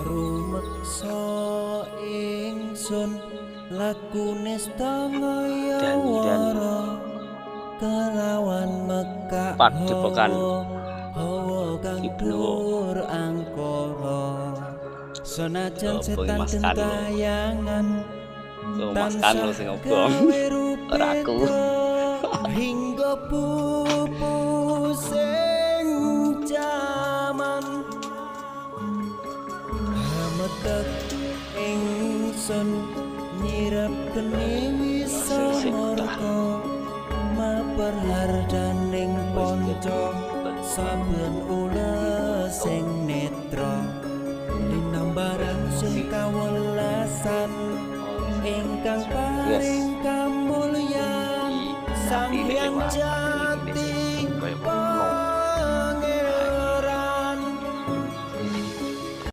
rumeksa ingsun lakune stangaya dan wara kelawan mekak padepokan hawa kang dur angkara senajan setan gentayangan Mas Kano sing ngobong ora aku hingga pupu sing jaman hametek ingsun nyirep geni wisa murka maper hardaning ponco saben ules sing netra linambaran sing kawelasan ingkang paring kamulyan sang hyang